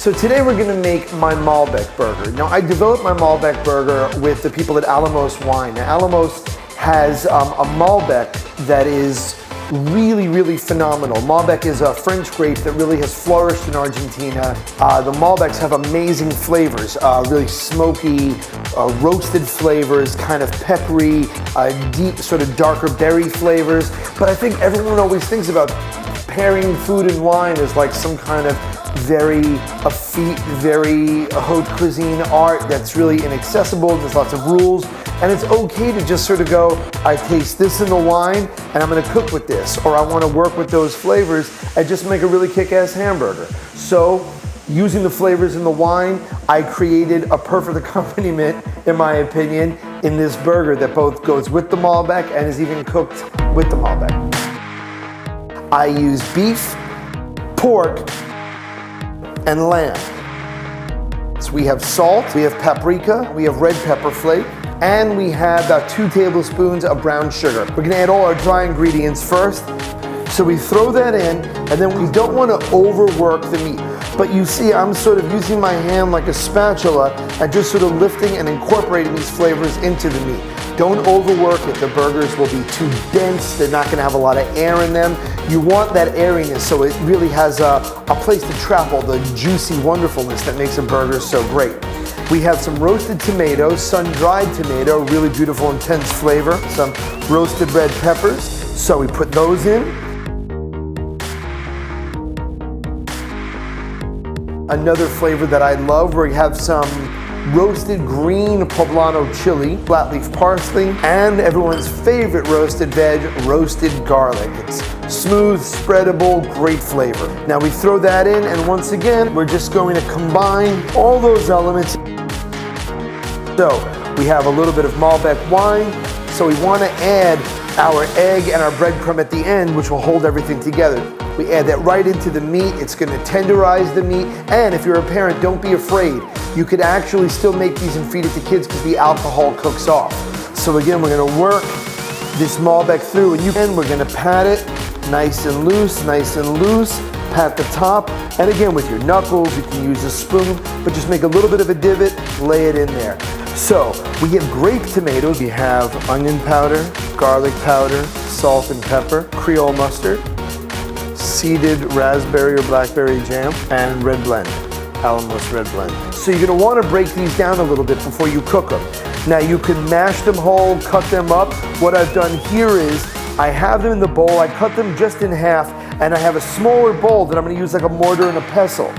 So today we're gonna make my Malbec burger. Now I developed my Malbec burger with the people at Alamos Wine. Now Alamos has a Malbec that is really phenomenal. Malbec is a French grape that really has flourished in Argentina. The Malbecs have amazing flavors, really smoky, roasted flavors, kind of peppery, deep, sort of darker berry flavors. But I think everyone always thinks about pairing food and wine as like some kind of very effete, very haute cuisine art that's really inaccessible. There's lots of rules, and it's okay to just sort of go, I taste this in the wine and I'm gonna cook with this, or I wanna work with those flavors and just make a really kick-ass hamburger. So using the flavors in the wine, I created a perfect accompaniment, in my opinion, in this burger that both goes with the Malbec and is even cooked with the Malbec. I use beef, pork, and lamb. So we have salt, we have paprika, we have red pepper flake, and we have about 2 tablespoons of brown sugar. We're gonna add all our dry ingredients first. So we throw that in, and then we don't wanna overwork the meat. But you see, I'm sort of using my hand like a spatula and just sort of lifting and incorporating these flavors into the meat. Don't overwork it. The burgers will be too dense. They're not gonna have a lot of air in them. You want that airiness so it really has a place to trap all the juicy wonderfulness that makes a burger so great. We have some roasted tomatoes, sun-dried tomato, really beautiful, intense flavor. Some roasted red peppers. So we put those in. Another flavor that I love, we have some roasted green poblano chili, flat leaf parsley, and everyone's favorite roasted veg, roasted garlic. It's smooth, spreadable, great flavor. Now we throw that in, and once again, we're just going to combine all those elements. So we have a little bit of Malbec wine, so we want to add our egg and our breadcrumb at the end, which will hold everything together. We add that right into the meat. It's going to tenderize the meat, and if you're a parent, don't be afraid. You could actually still make these and feed it to kids because the alcohol cooks off. So again, we're going to work this Malbec through, and we're going to pat it nice and loose, pat the top, and again with your knuckles, you can use a spoon, but just make a little bit of a divot, lay it in there. So we have grape tomatoes. We have onion powder, garlic powder, salt and pepper, Creole mustard, seeded raspberry or blackberry jam, and red blend, Alamos red blend. So you're gonna wanna break these down a little bit before you cook them. Now you can mash them whole, cut them up. What I've done here is, I have them in the bowl, I cut them just in half, and I have a smaller bowl that I'm gonna use like a mortar and a pestle.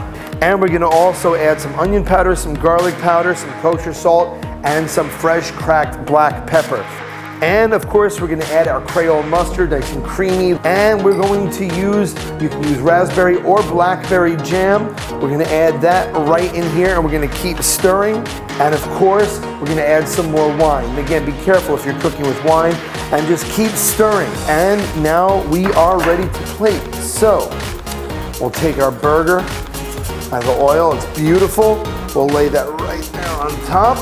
And we're gonna also add some onion powder, some garlic powder, some kosher salt, and some fresh cracked black pepper. And of course, we're gonna add our Creole mustard, nice and creamy. And we're going to use, you can use raspberry or blackberry jam. We're gonna add that right in here, and we're gonna keep stirring. And of course, we're gonna add some more wine. And again, be careful if you're cooking with wine, and just keep stirring. And now we are ready to plate. So, we'll take our burger, I have the oil, it's beautiful. We'll lay that right there on top.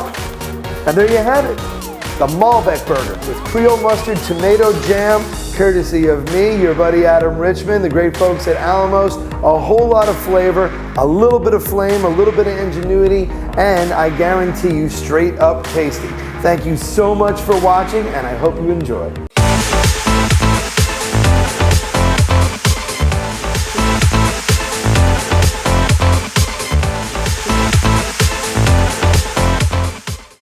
And there you have it. The Malbec burger with Creole mustard, tomato jam, courtesy of me, your buddy Adam Richman, the great folks at Alamos. A whole lot of flavor, a little bit of flame, a little bit of ingenuity, and I guarantee you straight up tasty. Thank you so much for watching, and I hope you enjoy.